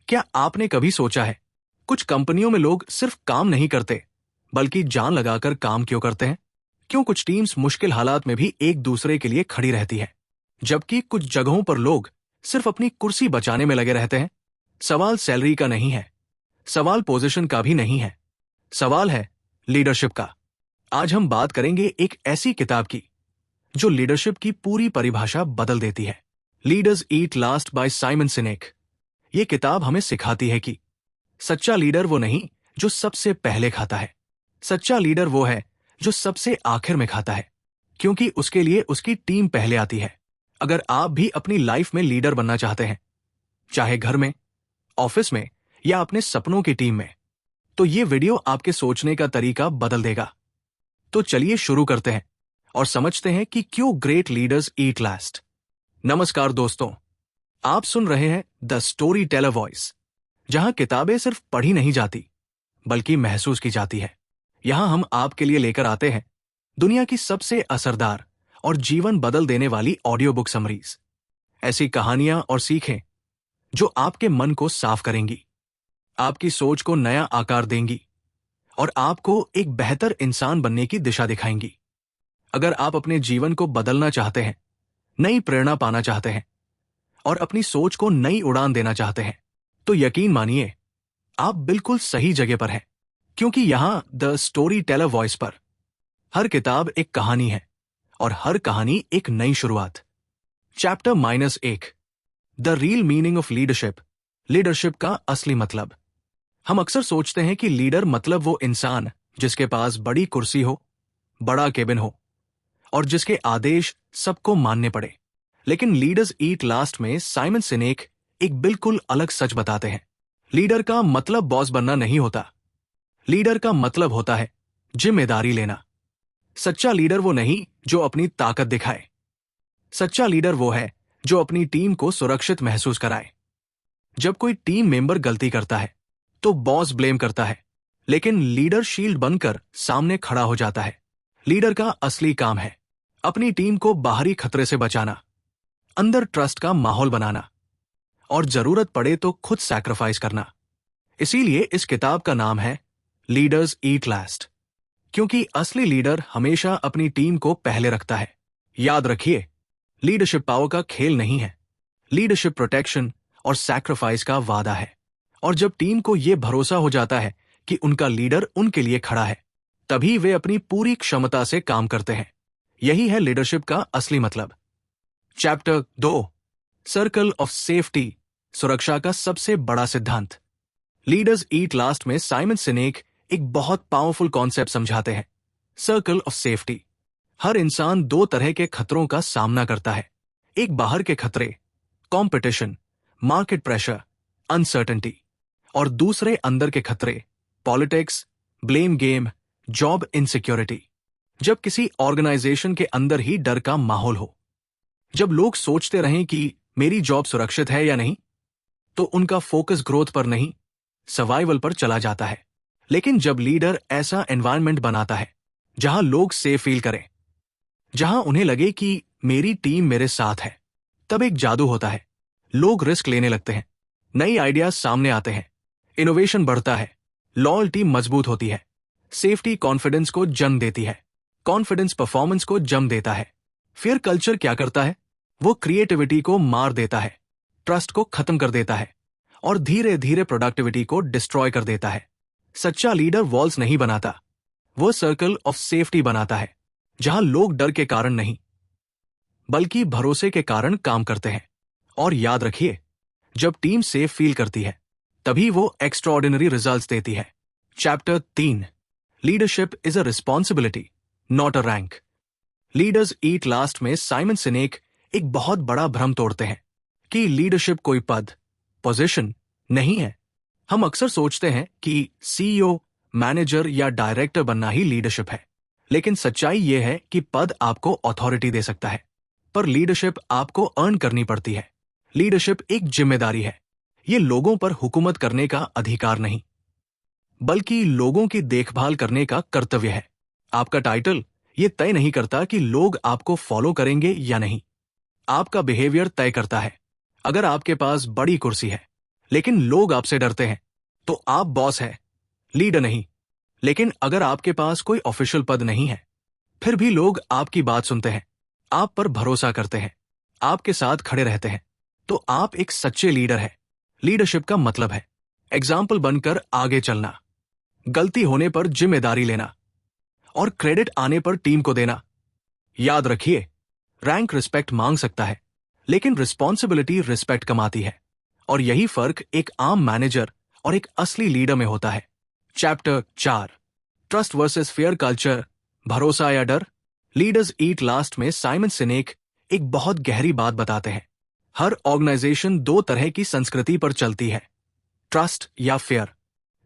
क्या आपने कभी सोचा है, कुछ कंपनियों में लोग सिर्फ काम नहीं करते बल्कि जान लगाकर काम क्यों करते हैं? क्यों कुछ टीम्स मुश्किल हालात में भी एक दूसरे के लिए खड़ी रहती है, जबकि कुछ जगहों पर लोग सिर्फ अपनी कुर्सी बचाने में लगे रहते हैं? सवाल सैलरी का नहीं है, सवाल पोजीशन का भी नहीं है, सवाल है लीडरशिप का। आज हम बात करेंगे एक ऐसी किताब की जो लीडरशिप की पूरी परिभाषा बदल देती है। Leaders eat last bye Simon सिनेक। ये किताब हमें सिखाती है कि सच्चा लीडर वो नहीं जो सबसे पहले खाता है, सच्चा लीडर वो है जो सबसे आखिर में खाता है, क्योंकि उसके लिए उसकी टीम पहले आती है। अगर आप भी अपनी लाइफ में लीडर बनना चाहते हैं, चाहे घर में, ऑफिस में या अपने सपनों की टीम में, तो ये वीडियो आपके सोचने का तरीका बदल देगा। तो चलिए शुरू करते हैं और समझते हैं कि क्यों ग्रेट लीडर्स ईट लास्ट। नमस्कार दोस्तों, आप सुन रहे हैं द स्टोरी टेलर वॉइस, जहां किताबें सिर्फ पढ़ी नहीं जाती बल्कि महसूस की जाती है। यहां हम आपके लिए लेकर आते हैं दुनिया की सबसे असरदार और जीवन बदल देने वाली ऑडियो बुक समरीज, ऐसी कहानियां और सीखें जो आपके मन को साफ करेंगी, आपकी सोच को नया आकार देंगी और आपको एक बेहतर इंसान बनने की दिशा दिखाएंगी। अगर आप अपने जीवन को बदलना चाहते हैं, नई प्रेरणा पाना चाहते हैं और अपनी सोच को नई उड़ान देना चाहते हैं, तो यकीन मानिए आप बिल्कुल सही जगह पर हैं, क्योंकि यहां द स्टोरी टेलर वॉइस पर हर किताब एक कहानी है और हर कहानी एक नई शुरुआत। Chapter -1, the real meaning of leadership. Leadership का असली मतलब। हम अक्सर सोचते हैं कि लीडर मतलब वो इंसान जिसके पास बड़ी कुर्सी हो, बड़ा केबिन हो और जिसके आदेश सबको मानने पड़े। लेकिन लीडर्स ईट लास्ट में साइमन सिनेक एक बिल्कुल अलग सच बताते हैं। लीडर का मतलब बॉस बनना नहीं होता, लीडर का मतलब होता है जिम्मेदारी लेना। सच्चा लीडर वो नहीं जो अपनी ताकत दिखाए, सच्चा लीडर वो है जो अपनी टीम को सुरक्षित महसूस कराए। जब कोई टीम मेंबर गलती करता है तो बॉस ब्लेम करता है, लेकिन लीडर शील्ड बनकर सामने खड़ा हो जाता है। लीडर का असली काम है अपनी टीम को बाहरी खतरे से बचाना, अंदर ट्रस्ट का माहौल बनाना और जरूरत पड़े तो खुद सैक्रिफाइस करना। इसीलिए इस किताब का नाम है लीडर्स ईट लास्ट, क्योंकि असली लीडर हमेशा अपनी टीम को पहले रखता है। याद रखिए, लीडरशिप पावर का खेल नहीं है, लीडरशिप प्रोटेक्शन और सैक्रिफाइस का वादा है। और जब टीम को यह भरोसा हो जाता है कि उनका लीडर उनके लिए खड़ा है, तभी वे अपनी पूरी क्षमता से काम करते हैं। यही है लीडरशिप का असली मतलब। Chapter 2, circle of safety. सुरक्षा का सबसे बड़ा सिद्धांत। लीडर्स ईट लास्ट में साइमन सिनेक एक बहुत पावरफुल कॉन्सेप्ट समझाते हैं, सर्कल ऑफ सेफ्टी। हर इंसान दो तरह के खतरों का सामना करता है। एक बाहर के खतरे, कंपटीशन, मार्केट प्रेशर, अनसर्टेनिटी, और दूसरे अंदर के खतरे, politics, blame game, job insecurity. जब किसी ऑर्गेनाइजेशन के अंदर ही डर का माहौल हो, जब लोग सोचते रहें कि मेरी जॉब सुरक्षित है या नहीं, तो उनका फोकस ग्रोथ पर नहीं, सर्वाइवल पर चला जाता है। लेकिन जब लीडर ऐसा एनवायरनमेंट बनाता है जहां लोग सेफ फील करें, जहां उन्हें लगे कि मेरी टीम मेरे साथ है, तब एक जादू होता है। लोग रिस्क लेने लगते हैं, नई आइडियाज सामने आते हैं, इनोवेशन बढ़ता है, लॉयल्टी मजबूत होती है, सेफ्टी कॉन्फिडेंस को जन्म देती है, कॉन्फिडेंस परफॉर्मेंस को जन्म देता है। फिर कल्चर क्या करता है? वो क्रिएटिविटी को मार देता है, ट्रस्ट को खत्म कर देता है और धीरे धीरे प्रोडक्टिविटी को डिस्ट्रॉय कर देता है। सच्चा लीडर वॉल्स नहीं बनाता, वो सर्कल ऑफ सेफ्टी बनाता है, जहां लोग डर के कारण नहीं बल्कि भरोसे के कारण काम करते हैं। और याद रखिए, जब टीम सेफ फील करती है, तभी वो एक्स्ट्राऑर्डिनरी रिजल्ट्स देती है। Chapter 3, leadership is a responsibility not a rank. Leaders eat last में साइमन सिनेक एक बहुत बड़ा भ्रम तोड़ते हैं कि लीडरशिप कोई पद, पोजीशन नहीं है। हम अक्सर सोचते हैं कि सीईओ, मैनेजर या डायरेक्टर बनना ही लीडरशिप है, लेकिन सच्चाई यह है कि पद आपको अथॉरिटी दे सकता है, पर लीडरशिप आपको अर्न करनी पड़ती है। लीडरशिप एक जिम्मेदारी है, ये लोगों पर हुकूमत करने का अधिकार नहीं, बल्कि लोगों की देखभाल करने का कर्तव्य है। आपका टाइटल ये तय नहीं करता कि लोग आपको फॉलो करेंगे या नहीं, आपका बिहेवियर तय करता है। अगर आपके पास बड़ी कुर्सी है लेकिन लोग आपसे डरते हैं। तो आप बॉस है, लीडर नहीं। लेकिन अगर आपके पास कोई ऑफिशियल पद नहीं है, फिर भी लोग आपकी बात सुनते हैं, आप पर भरोसा करते हैं, आपके साथ खड़े रहते हैं, तो आप एक सच्चे लीडर हैं। लीडरशिप का मतलब है एग्जाम्पल बनकर आगे चलना, गलती होने पर जिम्मेदारी लेना और क्रेडिट आने पर टीम को देना। याद रखिए, रैंक रिस्पेक्ट मांग सकता है, लेकिन रिस्पॉन्सिबिलिटी रिस्पेक्ट कमाती है। और यही फर्क एक आम मैनेजर और एक असली लीडर में होता है। Chapter 4, trust versus fear culture, भरोसा या डर। लीडर्स ईट लास्ट में साइमन सिनेक एक बहुत गहरी बात बताते हैं। हर ऑर्गेनाइजेशन दो तरह की संस्कृति पर चलती है, ट्रस्ट या फियर।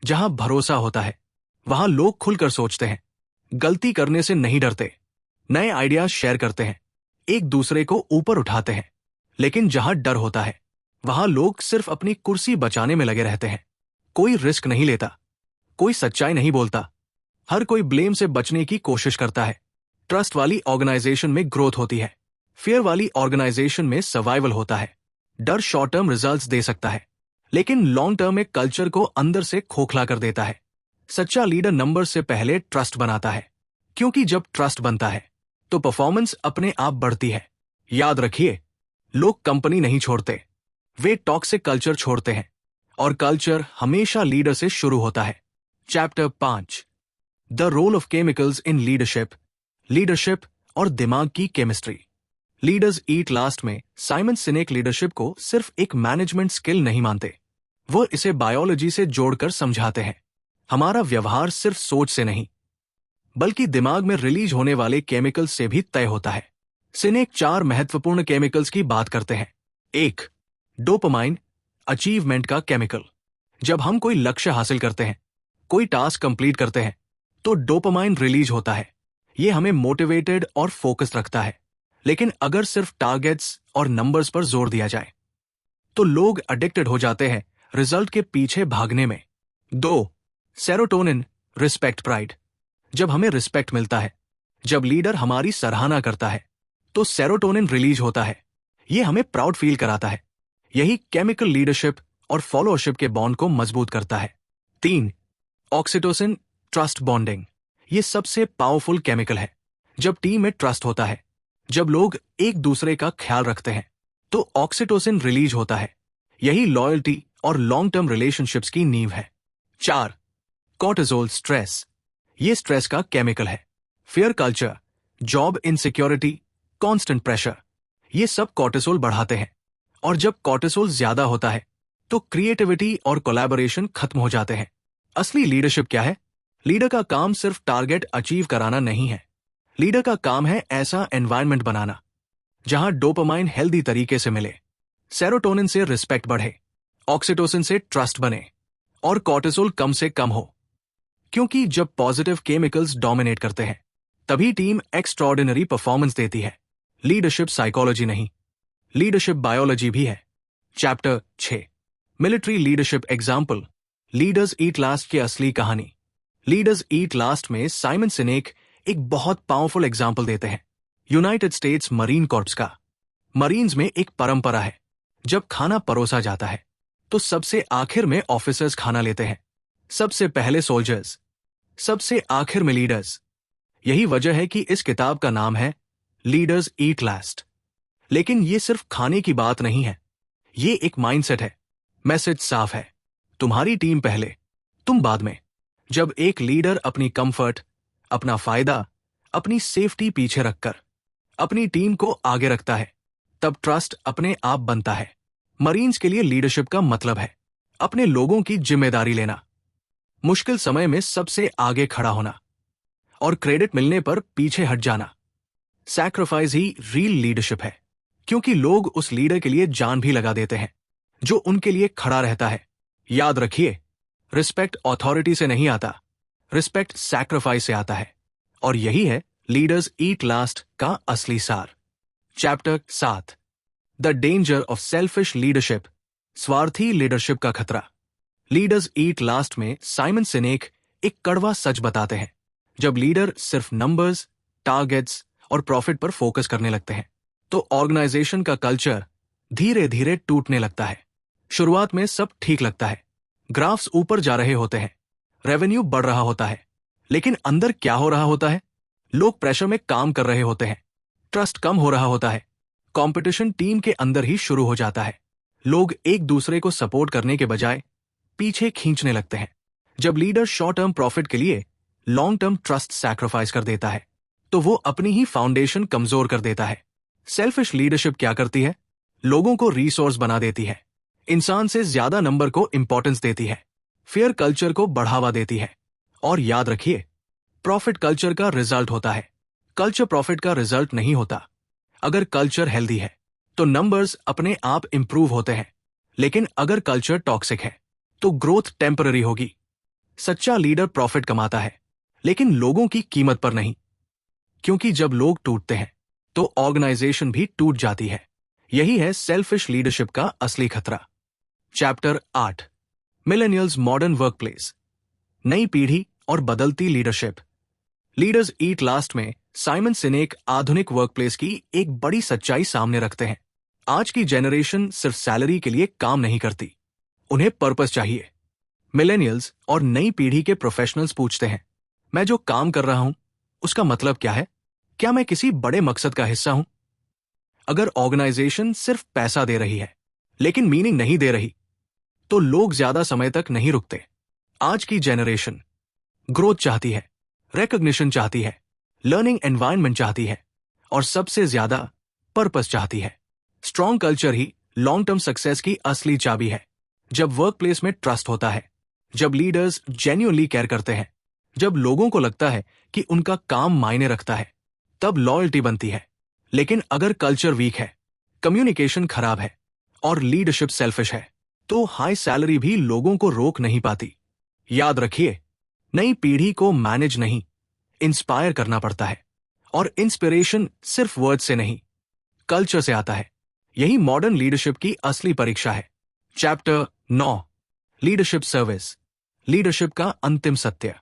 जहां भरोसा होता है, वहां लोग खुलकर सोचते हैं, गलती करने से नहीं डरते, नए आइडियाज शेयर करते हैं, एक दूसरे को ऊपर उठाते हैं। लेकिन जहां डर होता है, वहां लोग सिर्फ अपनी कुर्सी बचाने में लगे रहते हैं। कोई रिस्क नहीं लेता, कोई सच्चाई नहीं बोलता, हर कोई ब्लेम से बचने की कोशिश करता है। ट्रस्ट वाली ऑर्गेनाइजेशन में ग्रोथ होती है, फियर वाली ऑर्गेनाइजेशन में सर्वाइवल होता है। डर शॉर्ट टर्म रिजल्ट्स दे सकता है, लेकिन लॉन्ग टर्म में कल्चर को अंदर से खोखला कर देता है। सच्चा लीडर नंबर से पहले ट्रस्ट बनाता है, क्योंकि जब ट्रस्ट बनता है तो परफॉर्मेंस अपने आप बढ़ती है। याद रखिए, लोग कंपनी नहीं छोड़ते, वे टॉक्सिक कल्चर छोड़ते हैं, और कल्चर हमेशा लीडर से शुरू होता है। Chapter 5, the role of chemicals in leadership, leadership और दिमाग की केमिस्ट्री। लीडर्स ईट लास्ट में साइमन सिनेक लीडरशिप को सिर्फ एक मैनेजमेंट स्किल नहीं मानते, वो इसे बायोलॉजी से जोड़कर समझाते हैं। हमारा व्यवहार सिर्फ सोच से नहीं, बल्कि दिमाग में रिलीज होने वाले केमिकल्स से भी तय होता है। सिनेक 4 महत्वपूर्ण केमिकल्स की बात करते हैं। 1, डोपामाइन, अचीवमेंट का केमिकल। जब हम कोई लक्ष्य हासिल करते हैं, कोई टास्क कंप्लीट करते हैं, तो डोपामाइन रिलीज होता है। यह हमें मोटिवेटेड और फोकस्ड रखता है। लेकिन अगर सिर्फ टारगेट्स और नंबर्स पर जोर दिया जाए, तो लोग एडिक्टेड हो जाते हैं रिजल्ट के पीछे भागने में। 2, सेरोटोनिन, रिस्पेक्ट प्राइड। जब हमें रिस्पेक्ट मिलता है, जब लीडर हमारी सराहना करता है, तो सेरोटोनिन रिलीज होता है। यह हमें प्राउड फील कराता है। यही केमिकल लीडरशिप और फॉलोअरशिप के बॉन्ड को मजबूत करता है। 3, ऑक्सीटोसिन, ट्रस्ट बॉन्डिंग। ये सबसे पावरफुल केमिकल है। जब टीम में ट्रस्ट होता है, जब लोग एक दूसरे का ख्याल रखते हैं, तो ऑक्सीटोसिन रिलीज होता है। यही लॉयल्टी और लॉन्ग टर्म रिलेशनशिप्स की नींव है। 4, कॉर्टिसोल, स्ट्रेस। ये स्ट्रेस का केमिकल है। Fear culture, job insecurity, constant pressure, ये सब कॉर्टिसोल बढ़ाते हैं। और जब कॉर्टिसोल ज्यादा होता है, तो क्रिएटिविटी और कोलैबोरेशन खत्म हो जाते हैं। असली लीडरशिप क्या है? लीडर का काम सिर्फ टारगेट अचीव कराना नहीं है। लीडर का काम है ऐसा एनवायरनमेंट बनाना जहां डोपामाइन हेल्दी तरीके से मिले, सेरोटोनिन से रिस्पेक्ट बढ़े, ऑक्सीटोसिन से ट्रस्ट बने और कॉर्टिसोल कम से कम हो। क्योंकि जब पॉजिटिव केमिकल्स डोमिनेट करते हैं, तभी टीम एक्स्ट्रॉर्डिनरी परफॉर्मेंस देती है। लीडरशिप साइकोलॉजी नहीं, लीडरशिप बायोलॉजी भी है। Chapter 6, military leadership example, leaders eat last की असली कहानी। लीडर्स ईट लास्ट में साइमन सिनेक एक बहुत पावरफुल एग्जाम्पल देते हैं, यूनाइटेड स्टेट्स मरीन कॉर्प्स का। मरीन्स में एक परंपरा है, जब खाना परोसा जाता है, तो सबसे आखिर में ऑफिसर्स खाना लेते हैं, सबसे पहले सोल्जर्स, सबसे आखिर में लीडर्स। यही वजह है कि इस किताब का नाम है लीडर्स ईट लास्ट। लेकिन ये सिर्फ खाने की बात नहीं है, ये एक माइंडसेट है। मैसेज साफ है, तुम्हारी टीम पहले, तुम बाद में। जब एक लीडर अपनी कंफर्ट, अपना फायदा, अपनी सेफ्टी पीछे रखकर अपनी टीम को आगे रखता है, तब ट्रस्ट अपने आप बनता है। मरीन्स के लिए लीडरशिप का मतलब है अपने लोगों की जिम्मेदारी लेना, मुश्किल समय में सबसे आगे खड़ा होना और क्रेडिट मिलने पर पीछे हट जाना। सैक्रिफाइस ही रियल लीडरशिप है, क्योंकि लोग उस लीडर के लिए जान भी लगा देते हैं जो उनके लिए खड़ा रहता है। याद रखिए, रिस्पेक्ट अथॉरिटी से नहीं आता, रिस्पेक्ट सैक्रिफाइस से आता है। और यही है लीडर्स ईट लास्ट का असली सार। Chapter 7, the danger of selfish leadership, स्वार्थी लीडरशिप का खतरा। लीडर्स ईट लास्ट में साइमन सिनेक एक कड़वा सच बताते हैं। जब लीडर सिर्फ नंबर्स, टारगेट्स और प्रॉफिट पर फोकस करने लगते हैं, तो ऑर्गेनाइजेशन का कल्चर धीरे धीरे टूटने लगता है। शुरुआत में सब ठीक लगता है, ग्राफ्स ऊपर जा रहे होते हैं, रेवेन्यू बढ़ रहा होता है, लेकिन अंदर क्या हो रहा होता है? लोग प्रेशर में काम कर रहे होते हैं, ट्रस्ट कम हो रहा होता है, कंपटीशन टीम के अंदर ही शुरू हो जाता है। लोग एक दूसरे को सपोर्ट करने के बजाय पीछे खींचने लगते हैं। जब लीडर शॉर्ट टर्म प्रॉफिट के लिए लॉन्ग टर्म ट्रस्ट सैक्रिफाइस कर देता है, तो वो अपनी ही फाउंडेशन कमजोर कर देता है। सेल्फिश लीडरशिप क्या करती है? लोगों को रिसोर्स बना देती है, इंसान से ज्यादा नंबर को इंपॉर्टेंस देती है, फेयर कल्चर को बढ़ावा देती है। और याद रखिए, प्रॉफिट कल्चर का रिजल्ट होता है, कल्चर प्रॉफिट का रिजल्ट नहीं होता। अगर कल्चर हेल्दी है तो नंबर्स अपने आप इंप्रूव होते हैं, लेकिन अगर कल्चर टॉक्सिक है तो ग्रोथ टेम्पररी होगी। सच्चा लीडर प्रॉफिट कमाता है, लेकिन लोगों की कीमत पर नहीं, क्योंकि जब लोग टूटते हैं तो ऑर्गेनाइजेशन भी टूट जाती है। यही है सेल्फिश लीडरशिप का असली खतरा। चैप्टर 8, मिलेनियल्स मॉडर्न वर्कप्लेस, नई पीढ़ी और बदलती लीडरशिप। लीडर्स ईट लास्ट में साइमन सिनेक आधुनिक वर्कप्लेस की एक बड़ी सच्चाई सामने रखते हैं। आज की जनरेशन सिर्फ सैलरी के लिए काम नहीं करती, उन्हें पर्पस चाहिए। मिलेनियल्स और नई पीढ़ी के प्रोफेशनल्स पूछते हैं, मैं जो काम कर रहा हूं उसका मतलब क्या है? क्या मैं किसी बड़े मकसद का हिस्सा हूं? अगर ऑर्गेनाइजेशन सिर्फ पैसा दे रही है लेकिन मीनिंग नहीं दे रही, तो लोग ज्यादा समय तक नहीं रुकते। आज की जनरेशन ग्रोथ चाहती है, रिकॉग्निशन चाहती है, लर्निंग एनवायरनमेंट चाहती है, और सबसे ज्यादा पर्पस चाहती है। स्ट्रॉन्ग कल्चर ही लॉन्ग टर्म सक्सेस की असली चाबी है। जब वर्कप्लेस में ट्रस्ट होता है, जब लीडर्स जेन्युइनली केयर करते हैं, जब लोगों को लगता है कि उनका काम मायने रखता है, तब लॉयल्टी बनती है। लेकिन अगर कल्चर वीक है, कम्युनिकेशन खराब है और लीडरशिप सेल्फिश है, तो हाई सैलरी भी लोगों को रोक नहीं पाती। याद रखिए, नई पीढ़ी को मैनेज नहीं, इंस्पायर करना पड़ता है, और इंस्पिरेशन सिर्फ वर्ड से नहीं, कल्चर से आता है। यही मॉडर्न लीडरशिप की असली परीक्षा है। चैप्टर 9, लीडरशिप सर्विस, लीडरशिप का अंतिम सत्य।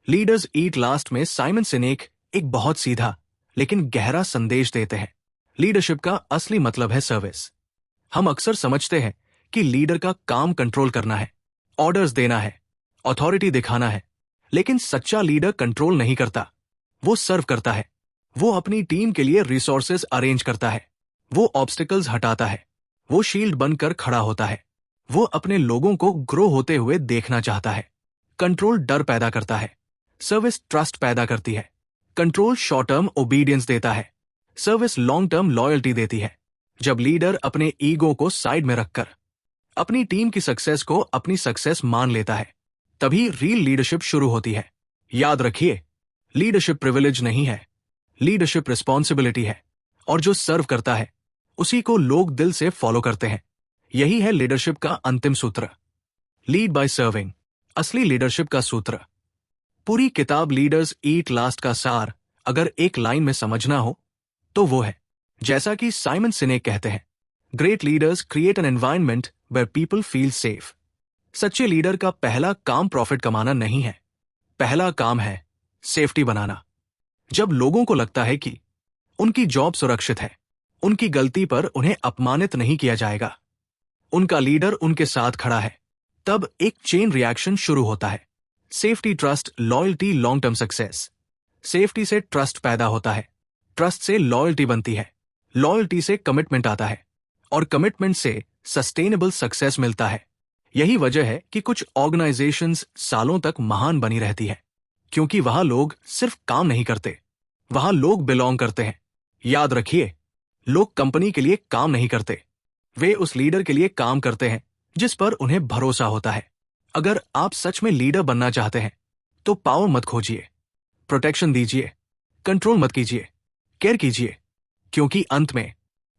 लीडर्स ईट लास्ट में साइमन सिनेक एक बहुत सीधा लेकिन गहरा संदेश देते हैं। लीडरशिप का असली मतलब है सर्विस। हम अक्सर समझते हैं कि लीडर का काम कंट्रोल करना है, ऑर्डर्स देना है, अथॉरिटी दिखाना है, लेकिन सच्चा लीडर कंट्रोल नहीं करता, वो सर्व करता है। वो अपनी टीम के लिए रिसोर्सेज अरेंज करता है, वो ऑब्स्टिकल्स हटाता है, वो शील्ड बनकर खड़ा होता है, वो अपने लोगों को ग्रो होते हुए देखना चाहता है। कंट्रोल डर पैदा करता है, सर्विस ट्रस्ट पैदा करती है। कंट्रोल शॉर्ट टर्म ओबीडियंस देता है, सर्विस लॉन्ग टर्म लॉयल्टी देती है। जब लीडर अपने ईगो को साइड में रखकर अपनी टीम की सक्सेस को अपनी सक्सेस मान लेता है, तभी रियल लीडरशिप शुरू होती है। याद रखिए, लीडरशिप प्रिविलेज नहीं है, लीडरशिप रिस्पॉन्सिबिलिटी है, और जो सर्व करता है उसी को लोग दिल से फॉलो करते हैं। यही है लीडरशिप का अंतिम सूत्र, लीड बाय सर्विंग, असली लीडरशिप का सूत्र। पूरी किताब लीडर्स ईट लास्ट का सार अगर एक लाइन में समझना हो तो वो है, जैसा कि साइमन सिनेक कहते हैं, great leaders create an environment where people feel safe. सच्चे लीडर का पहला काम प्रॉफिट कमाना नहीं है, पहला काम है सेफ्टी बनाना। जब लोगों को लगता है कि उनकी जॉब सुरक्षित है, उनकी गलती पर उन्हें अपमानित नहीं किया जाएगा, उनका लीडर उनके साथ खड़ा है, तब एक चेन रिएक्शन शुरू होता है। Safety, trust, loyalty, long term success. Safety से ट्रस्ट पैदा होता है, ट्रस्ट से लॉयल्टी बनती है, लॉयल्टी से कमिटमेंट आता है, और कमिटमेंट से सस्टेनेबल सक्सेस मिलता है। यही वजह है कि कुछ ऑर्गेनाइजेशंस सालों तक महान बनी रहती है, क्योंकि वहां लोग सिर्फ काम नहीं करते, वहां लोग बिलोंग करते हैं। याद रखिए, लोग कंपनी के लिए काम नहीं करते, वे उस लीडर के लिए काम करते हैं जिस पर उन्हें भरोसा होता है। अगर आप सच में लीडर बनना चाहते हैं तो पावर मत खोजिए, प्रोटेक्शन दीजिए, कंट्रोल मत कीजिए, केयर कीजिए, क्योंकि अंत में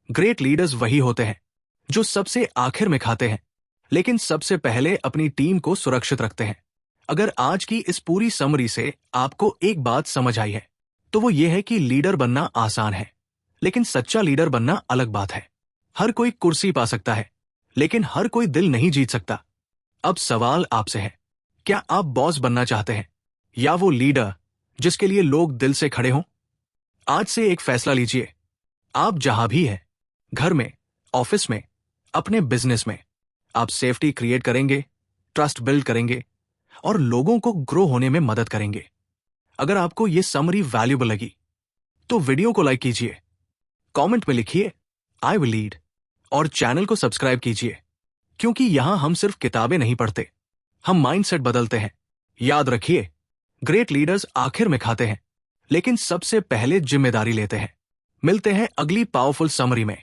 ग्रेट लीडर्स वही होते हैं जो सबसे आखिर में खाते हैं, लेकिन सबसे पहले अपनी टीम को सुरक्षित रखते हैं। अगर आज की इस पूरी समरी से आपको एक बात समझ आई है, तो वो ये है कि लीडर बनना आसान है, लेकिन सच्चा लीडर बनना अलग बात है। हर कोई कुर्सी पा सकता है, लेकिन हर कोई दिल नहीं जीत सकता। अब सवाल आपसे है, क्या आप बॉस बनना चाहते हैं या वो लीडर जिसके लिए लोग दिल से खड़े हों? आज से एक फैसला लीजिए। आप जहां भी हैं, घर में, ऑफिस में, अपने बिजनेस में, आप सेफ्टी क्रिएट करेंगे, ट्रस्ट बिल्ड करेंगे और लोगों को ग्रो होने में मदद करेंगे। अगर आपको यह समरी वैल्यूएबल लगी तो वीडियो को लाइक कीजिए, कमेंट में लिखिए आई विल लीड और चैनल को सब्सक्राइब कीजिए, क्योंकि यहां हम सिर्फ किताबें नहीं पढ़ते, हम माइंडसेट बदलते हैं। याद रखिए, ग्रेट लीडर्स आखिर में खाते हैं, लेकिन सबसे पहले जिम्मेदारी लेते हैं। मिलते हैं अगली पावरफुल समरी में।